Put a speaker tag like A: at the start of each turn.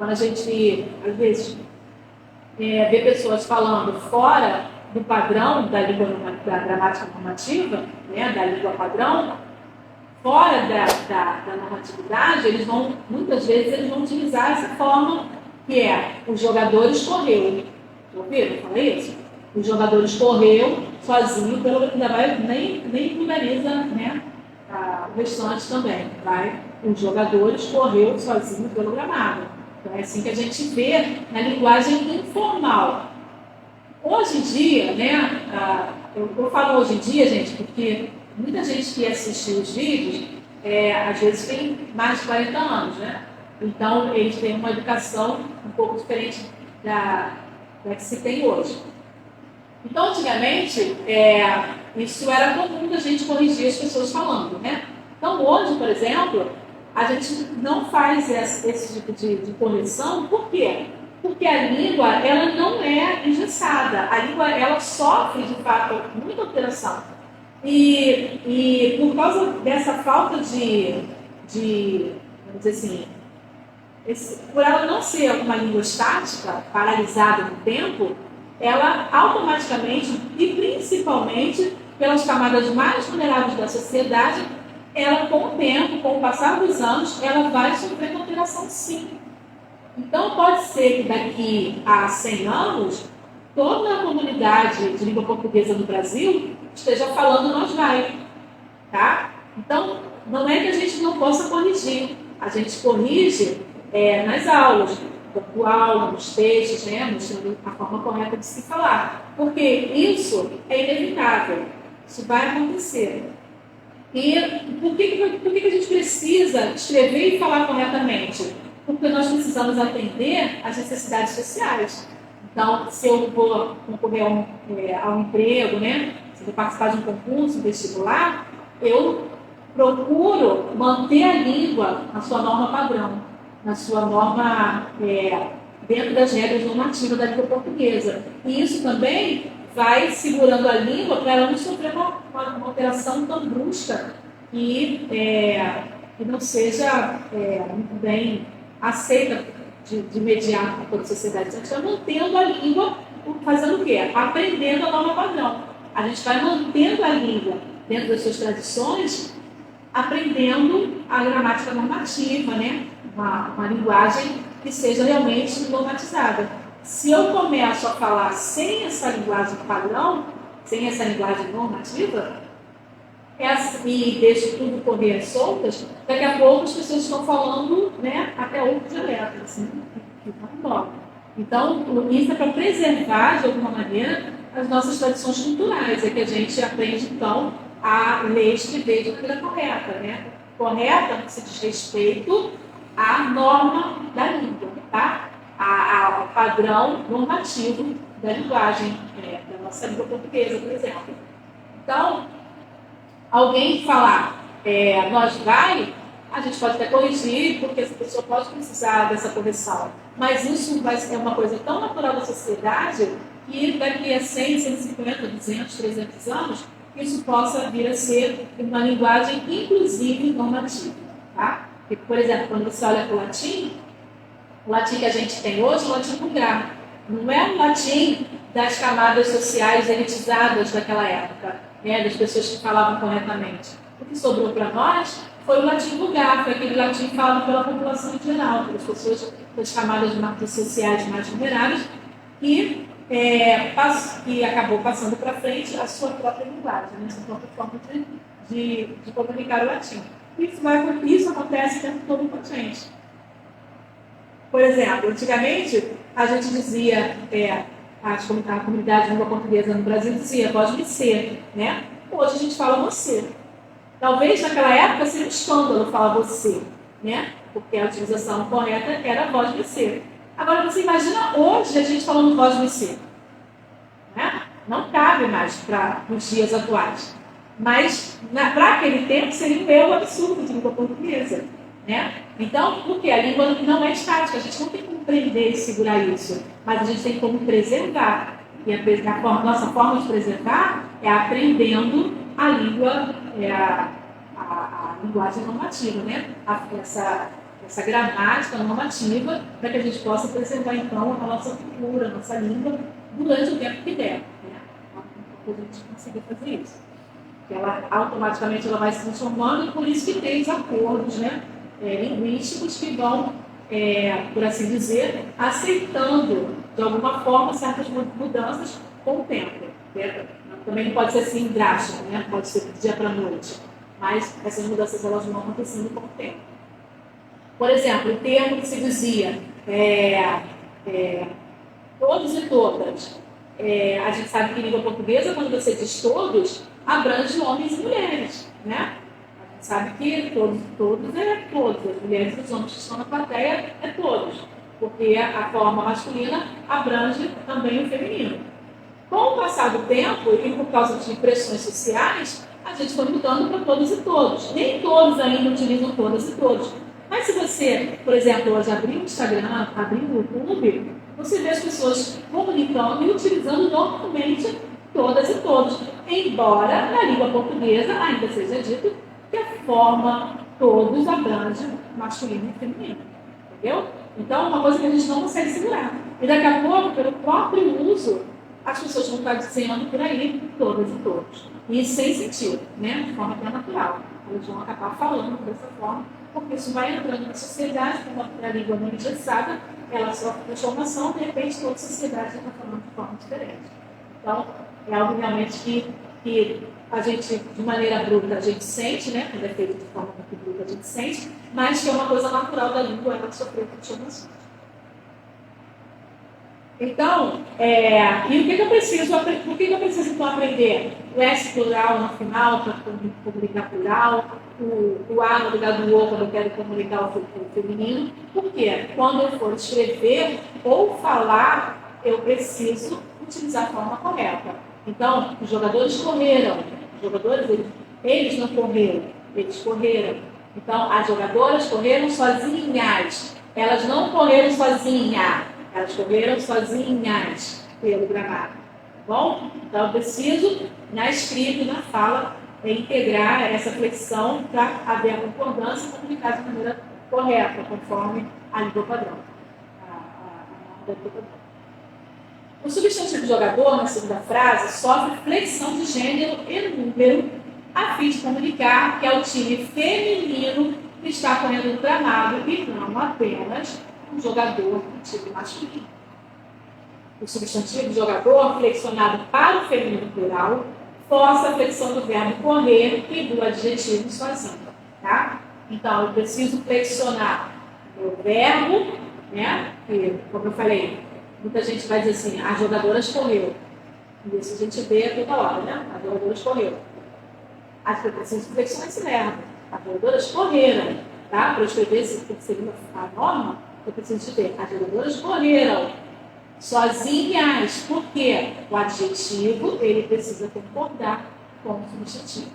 A: Quando a gente, às vezes, vê pessoas falando fora do padrão da língua da gramática normativa, né, da língua padrão, fora da normatividade, muitas vezes eles vão utilizar essa forma que é: os jogadores correu. Ouviram? Fala isso? Os jogadores correu sozinho, ainda vai, nem vulgariza, né, o restante também. Os jogadores correu sozinho pelo gramado. Então é assim que a gente vê na linguagem informal. Hoje em dia, né, eu falo hoje em dia, gente, porque muita gente que assiste os vídeos, às vezes tem mais de 40 anos, né? Então, eles têm uma educação um pouco diferente da que se tem hoje. Então, antigamente, isso era comum da gente corrigir as pessoas falando, né? Então, hoje, por exemplo, a gente não faz esse tipo de correção. Por quê? Porque a língua, ela não é engessada. A língua, ela sofre, de fato, muita alteração. E por causa dessa falta vamos dizer assim, por ela não ser uma língua estática, paralisada no tempo, ela automaticamente, e principalmente pelas camadas mais vulneráveis da sociedade, ela, com o tempo, com o passar dos anos, ela vai sofrer alteração, sim. Então, pode ser que daqui a 100 anos, toda a comunidade de língua portuguesa no Brasil esteja falando nós vai. Tá? Então, não é que a gente não possa corrigir. A gente corrige nas aulas, dando aula, nos textos, né, mostrando a forma correta de se falar. Porque isso é inevitável. Isso vai acontecer. E por que a gente precisa escrever e falar corretamente? Porque nós precisamos atender às necessidades sociais. Então, se eu vou concorrer a um emprego, né, se eu vou participar de um concurso, um vestibular, eu procuro manter a língua na sua norma padrão, na sua norma, dentro das regras normativas da língua portuguesa. E isso também vai segurando a língua para ela não sofrer uma alteração tão brusca que não seja muito bem aceita de imediato por toda a sociedade. A gente vai mantendo a língua, fazendo o quê? Aprendendo a norma padrão. A gente vai mantendo a língua dentro das suas tradições, aprendendo a gramática normativa, né? Uma linguagem que seja realmente normatizada. Se eu começo a falar sem essa linguagem padrão, sem essa linguagem normativa, e deixo tudo correr às soltas, daqui a pouco as pessoas estão falando, né, até outro dialeto, assim, que vai embora. Então, isso é para preservar, de alguma maneira, as nossas tradições culturais, é que a gente aprende, então, a ler e escrever de maneira correta, né? Correta no que se diz respeito à norma da língua, tá? Ao padrão normativo da linguagem, da nossa língua portuguesa, por exemplo. Então, alguém falar nós vai, a gente pode até corrigir, porque essa pessoa pode precisar dessa correção. Mas isso é uma coisa tão natural da sociedade que daqui a 100, 150, 200, 300 anos, isso possa vir a ser uma linguagem, inclusive, normativa. Tá? Porque, por exemplo, quando você olha para o latim que a gente tem hoje é o latim vulgar. Não é o latim das camadas sociais elitizadas daquela época, né, das pessoas que falavam corretamente. O que sobrou para nós foi o latim vulgar, foi aquele latim falado pela população em geral, pelas pessoas das camadas sociais mais vulneráveis, que acabou passando para frente a sua própria linguagem, né, a sua própria forma de comunicar o latim. Isso acontece o tempo todo com a gente. Por exemplo, antigamente, a gente dizia, a comunidade de língua portuguesa no Brasil dizia, pode ser, né? Hoje a gente fala você. Talvez naquela época seria um escândalo falar você, né? Porque a utilização correta era voz você. Agora você imagina hoje a gente falando voz você. Né? Não cabe mais para os dias atuais. Mas, para aquele tempo, seria um erro absurdo de língua portuguesa. Né? Então, porque a língua não é estática, a gente não tem como prender e segurar isso, mas a gente tem como preservar. E nossa forma de preservar é aprendendo a língua, a linguagem normativa, né? essa gramática normativa, para que a gente possa preservar, então, a nossa cultura, a nossa língua, durante o tempo que der. Né? Para a gente conseguir fazer isso. Ela automaticamente ela vai se transformando, e por isso que tem os acordos, né, linguísticos que vão, por assim dizer, aceitando, de alguma forma, certas mudanças com o tempo. Né? Também não pode ser assim drástico, né? Pode ser do dia para a noite, mas essas mudanças elas vão acontecendo com o tempo. Por exemplo, o termo que se dizia todos e todas. A gente sabe que em língua portuguesa, quando você diz todos, abrange homens e mulheres, né? A gente sabe que todos é todos, as mulheres e os homens que estão na plateia é todos, porque a forma masculina abrange também o feminino. Com o passar do tempo, e por causa de pressões sociais, a gente foi mudando para todos e todos. Nem todos ainda utilizam todas e todos. Mas se você, por exemplo, hoje abrir o Instagram, abrir o YouTube, você vê as pessoas comunicando e utilizando normalmente todas e todos. Embora na língua portuguesa ainda seja dito que a forma todos abrange masculino e feminino. Entendeu? Então é uma coisa que a gente não consegue segurar. E daqui a pouco, pelo próprio uso, as pessoas vão estar dizendo por aí todas e todos. E sem sentido, né? De forma até natural. Eles vão acabar falando dessa forma, porque isso vai entrando na sociedade, como a língua não é engessada, ela sofre transformação, de repente toda a sociedade está falando de forma diferente. Então, é algo realmente que a gente, de maneira bruta, a gente sente, né? Quando é feito de forma muito bruta, a gente sente, mas que é uma coisa natural da língua, ela sofreu transformação. Então, e o que eu preciso, por que eu preciso então aprender o S plural no final para comunicar plural, o A no lugar do O quando eu quero comunicar o feminino? Porque quando eu for escrever ou falar, eu preciso utilizar a forma correta. Então, os jogadores correram, eles não correram, eles correram. Então, as jogadoras correram sozinhas, elas não correram sozinhas. Elas correram sozinhas pelo gramado. Tá bom? Então, eu preciso, na escrita e na fala, integrar essa flexão para haver a concordância e comunicar de maneira correta, conforme a língua padrão. O substantivo jogador, na segunda frase, sofre flexão de gênero e número, a fim de comunicar que é o time feminino que está correndo no gramado e não apenas um jogador do time masculino. O substantivo jogador, flexionado para o feminino plural, força a flexão do verbo correr e do adjetivo sozinho. Tá? Então, eu preciso flexionar o verbo, né? Que, como eu falei, muita gente vai dizer assim, as jogadoras correu. Isso a gente vê toda hora, né? As jogadoras correram. Eu preciso flexionar esse verbo. As jogadoras correram. Tá? Para eu escrever esse que seria a norma, eu preciso dizer, as jogadoras correram sozinhas, porque o adjetivo ele precisa concordar com o substantivo.